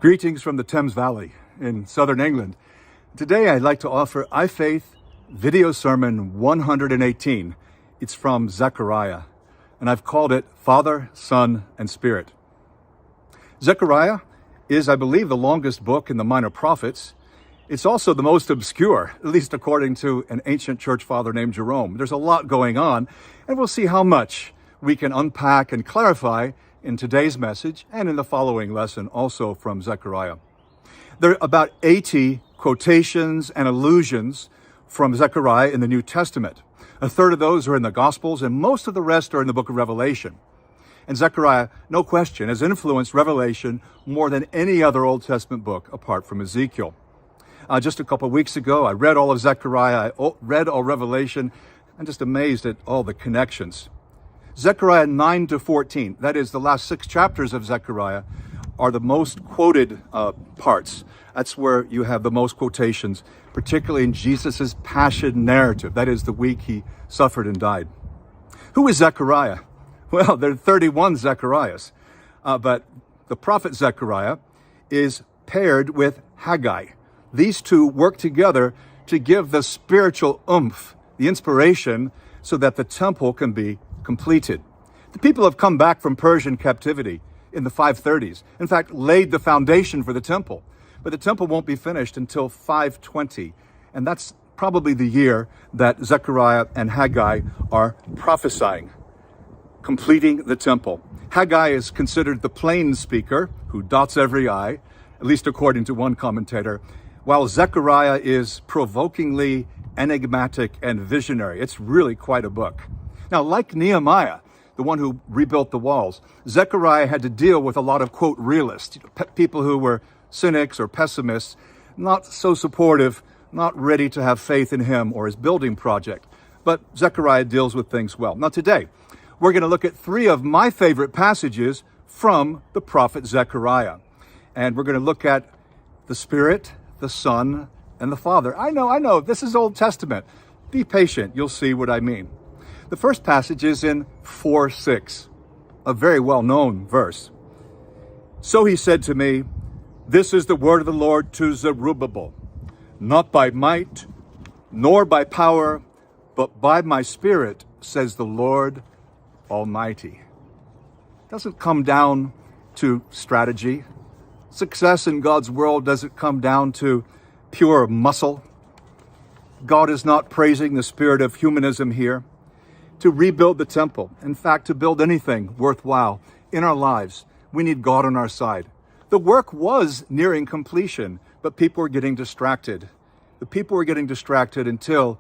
Greetings from the Thames Valley in southern England. Today I'd like to offer iFaith video sermon 118. It's from Zechariah, and I've called it Father, Son, and Spirit. Zechariah is, I believe, the longest book in the Minor Prophets. It's also the most obscure, at least according to an ancient church father named Jerome. There's a lot going on, and we'll see how much we can unpack and clarify in today's message and in the following lesson, also from Zechariah. There are about 80 quotations and allusions from Zechariah in the New Testament. A third of those are in the Gospels, and most of the rest are in the book of Revelation. And Zechariah, no question, has influenced Revelation more than any other Old Testament book apart from Ezekiel. Just a couple of weeks ago, I read all of Zechariah, I read all Revelation. I'm just amazed at all the connections. Zechariah 9 to 14, that is the last 6 chapters of Zechariah, are the most quoted parts. That's where you have the most quotations, particularly in Jesus' passion narrative. That is the week he suffered and died. Who is Zechariah? Well, there are 31 Zechariahs, but the prophet Zechariah is paired with Haggai. These two work together to give the spiritual oomph, the inspiration, so that the temple can be completed. The people have come back from Persian captivity in the 530s. In fact, laid the foundation for the temple. But the temple won't be finished until 520. And that's probably the year that Zechariah and Haggai are prophesying, completing the temple. Haggai is considered the plain speaker who dots every I, at least according to one commentator, while Zechariah is provokingly enigmatic and visionary. It's really quite a book. Now, like Nehemiah, the one who rebuilt the walls, Zechariah had to deal with a lot of, quote, realists, people who were cynics or pessimists, not so supportive, not ready to have faith in him or his building project. But Zechariah deals with things well. Now, today, we're going to look at 3 of my favorite passages from the prophet Zechariah. And we're going to look at the Spirit, the Son, and the Father. I know, this is Old Testament. Be patient, you'll see what I mean. The first passage is in 4:6, a very well-known verse. So he said to me, this is the word of the Lord to Zerubbabel, not by might, nor by power, but by my Spirit, says the Lord Almighty. It doesn't come down to strategy. Success in God's world doesn't come down to pure muscle. God is not praising the spirit of humanism here. To rebuild the temple, in fact, to build anything worthwhile in our lives, we need God on our side. The work was nearing completion, but people were getting distracted. The people were getting distracted until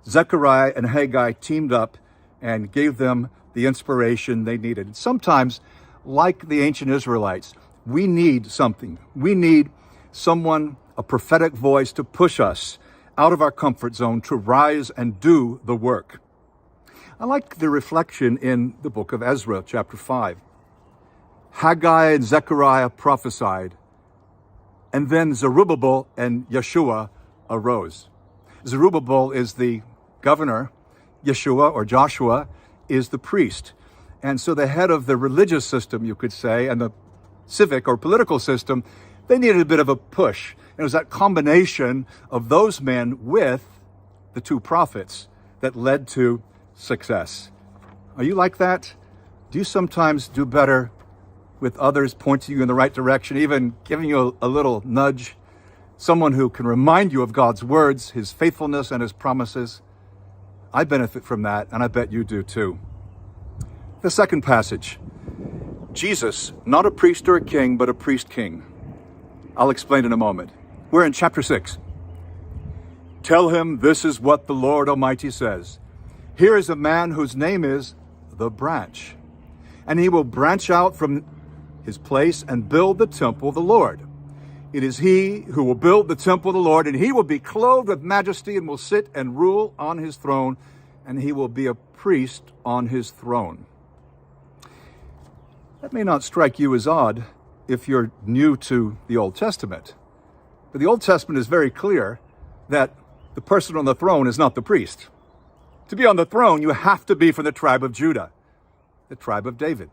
Zechariah and Haggai teamed up and gave them the inspiration they needed. Sometimes, like the ancient Israelites, we need something. We need someone, a prophetic voice, to push us out of our comfort zone, to rise and do the work. I like the reflection in the book of Ezra, chapter 5. Haggai and Zechariah prophesied, and then Zerubbabel and Yeshua arose. Zerubbabel is the governor, Yeshua or Joshua is the priest. And so the head of the religious system, you could say, and the civic or political system, they needed a bit of a push. And it was that combination of those men with the 2 prophets that led to success. Are you like that? Do you sometimes do better with others pointing you in the right direction, even giving you a little nudge? Someone who can remind you of God's words, his faithfulness and his promises. I benefit from that, and I bet you do too. The second passage, Jesus, not a priest or a king, but a priest-king. I'll explain in a moment. We're in chapter 6. Tell him this is what the Lord Almighty says. Here is a man whose name is the branch, and he will branch out from his place and build the temple of the Lord. It is he who will build the temple of the Lord, and he will be clothed with majesty and will sit and rule on his throne, and he will be a priest on his throne. That may not strike you as odd if you're new to the Old Testament, but the Old Testament is very clear that the person on the throne is not the priest. To be on the throne, you have to be from the tribe of Judah, the tribe of David.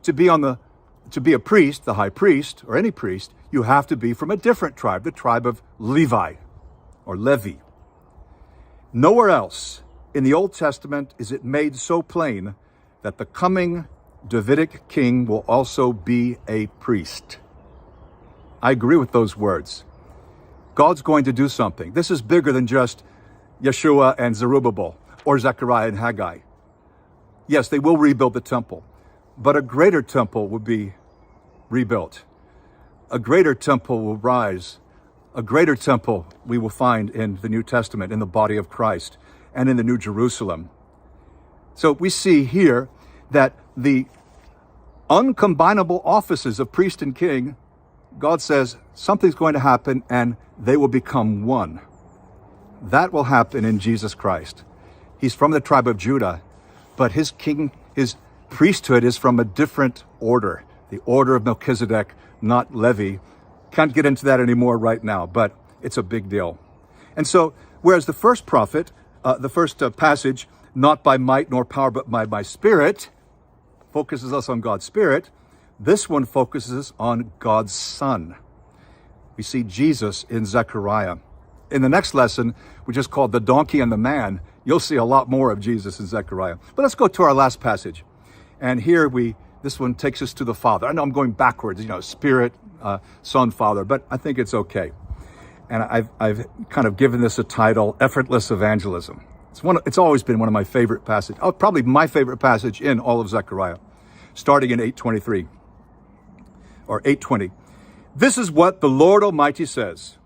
To be on the to be a priest, the high priest, or any priest, you have to be from a different tribe, the tribe of Levi, or Levi. Nowhere else in the Old Testament is it made so plain that the coming Davidic king will also be a priest. I agree with those words. God's going to do something. This is bigger than just Yeshua and Zerubbabel, or Zechariah and Haggai. Yes, they will rebuild the temple, but a greater temple will be rebuilt. A greater temple will rise. A greater temple we will find in the New Testament, in the body of Christ, and in the New Jerusalem. So we see here that the uncombinable offices of priest and king, God says something's going to happen and they will become one. That will happen in Jesus Christ. He's from the tribe of Judah, but his priesthood is from a different order, the order of Melchizedek, not Levi. Can't get into that anymore right now, but it's a big deal. And so, whereas the first prophet, the first passage, not by might nor power, but by my spirit, focuses us on God's Spirit, this one focuses on God's Son. We see Jesus in Zechariah. In the next lesson, which is called The Donkey and the Man, you'll see a lot more of Jesus in Zechariah. But let's go to our last passage. And here this one takes us to the Father. I know I'm going backwards, Spirit, Son, Father, but I think it's okay. And I've kind of given this a title, Effortless Evangelism. It's always been one of my favorite passages, probably my favorite passage in all of Zechariah, starting in 8:23 or 8:20. This is what the Lord Almighty says.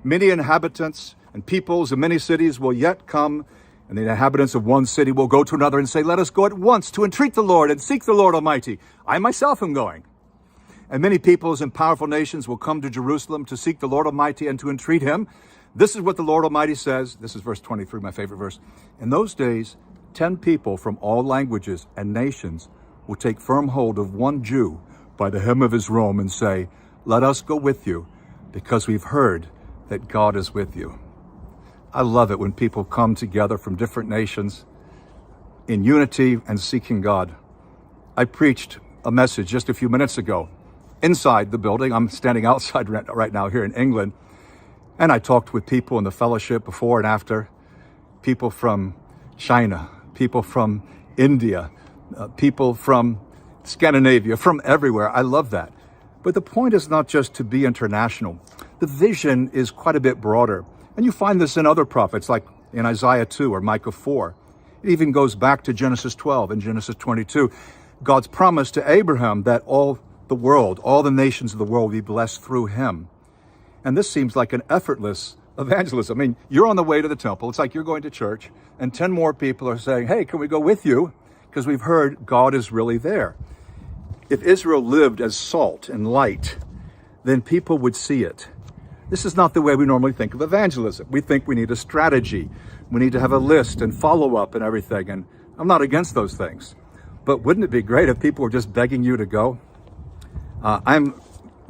Many inhabitants and peoples of many cities will yet come, and the inhabitants of one city will go to another and say, let us go at once to entreat the Lord and seek the Lord Almighty. I myself am going. And many peoples and powerful nations will come to Jerusalem to seek the Lord Almighty and to entreat him. This is what the Lord Almighty says. This is verse 23, my favorite verse. In those days, 10 people from all languages and nations will take firm hold of one Jew by the hem of his robe and say, let us go with you, because we've heard that God is with you. I love it when people come together from different nations in unity and seeking God. I preached a message just a few minutes ago inside the building. I'm standing outside right now here in England. And I talked with people in the fellowship before and after, people from China, people from India, people from Scandinavia, from everywhere. I love that. But the point is not just to be international. The vision is quite a bit broader. And you find this in other prophets, like in Isaiah 2 or Micah 4. It even goes back to Genesis 12 and Genesis 22. God's promise to Abraham that all the nations of the world will be blessed through him. And this seems like an effortless evangelism. I mean, you're on the way to the temple. It's like you're going to church, and 10 more people are saying, hey, can we go with you? Because we've heard God is really there. If Israel lived as salt and light, then people would see it. This is not the way we normally think of evangelism. We think we need a strategy. We need to have a list and follow up and everything. And I'm not against those things. But wouldn't it be great if people were just begging you to go?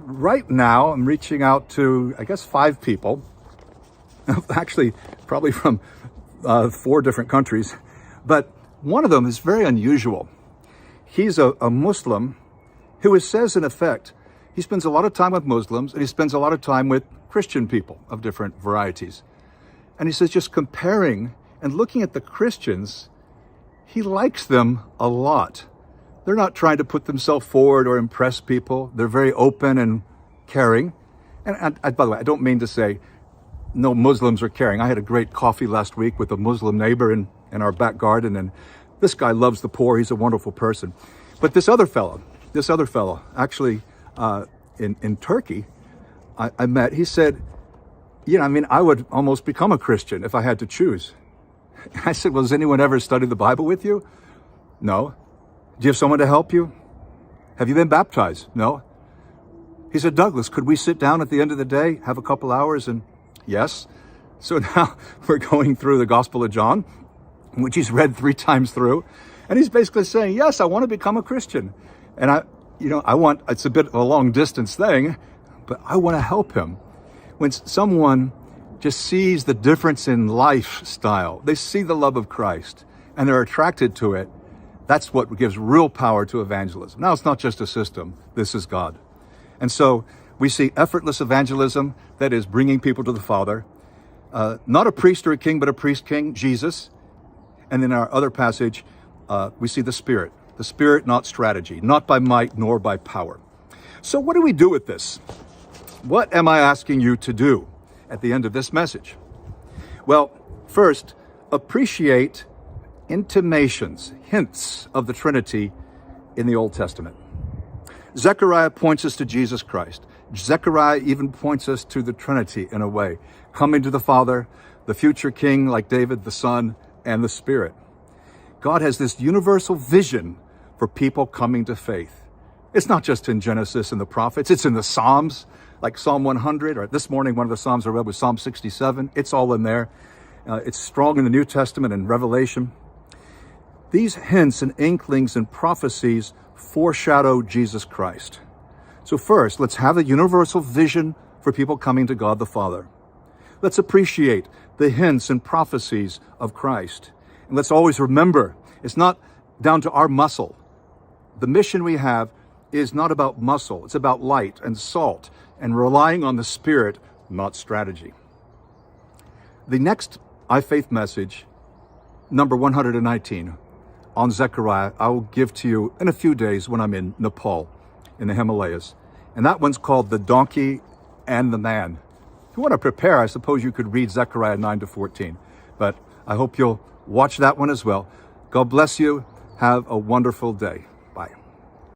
Right now, I'm reaching out to, 5 people. Actually, probably from 4 different countries. But one of them is very unusual. He's a Muslim who says, in effect, he spends a lot of time with Muslims and he spends a lot of time with Christian people of different varieties. And he says, just comparing and looking at the Christians, he likes them a lot. They're not trying to put themselves forward or impress people. They're very open and caring. And by the way, I don't mean to say no Muslims are caring. I had a great coffee last week with a Muslim neighbor in our back garden, and this guy loves the poor. He's a wonderful person. But this other fellow, actually in Turkey, I met, he said, I would almost become a Christian if I had to choose. I said, well, has anyone ever studied the Bible with you? No. Do you have someone to help you? Have you been baptized? No. He said, Douglas, could we sit down at the end of the day, have a couple hours? And yes. So now we're going through the Gospel of John, which he's read 3 times through. And he's basically saying, yes, I want to become a Christian. And it's a bit of a long distance thing, but I want to help him. When someone just sees the difference in lifestyle, they see the love of Christ and they're attracted to it, That's what gives real power to evangelism. Now, it's not just a system. This is God. And so we see effortless evangelism, that is bringing people to the Father. Not a priest or a king, but a priest king, Jesus. And in our other passage, we see the Spirit, not strategy, not by might nor by power. So what do we do with this? What am I asking you to do at the end of this message? Well, first, appreciate intimations, hints of the Trinity in the Old Testament. Zechariah points us to Jesus Christ. Zechariah even points us to the Trinity in a way, coming to the Father, the future King like David, the Son, and the Spirit. God has this universal vision for people coming to faith. It's not just in Genesis and the prophets, it's in the Psalms, like Psalm 100, or this morning one of the Psalms I read was Psalm 67. It's all in there. It's strong in the New Testament and Revelation. These hints and inklings and prophecies foreshadow Jesus Christ. So first, let's have a universal vision for people coming to God the Father. Let's appreciate the hints and prophecies of Christ. And let's always remember, it's not down to our muscle. The mission we have is not about muscle. It's about light and salt and relying on the Spirit, not strategy. The next iFaith message, number 119, on Zechariah, I will give to you in a few days when I'm in Nepal, in the Himalayas. And that one's called The Donkey and the Man. If you want to prepare, I suppose you could read Zechariah 9 to 14. But I hope you'll watch that one as well. God bless you. Have a wonderful day.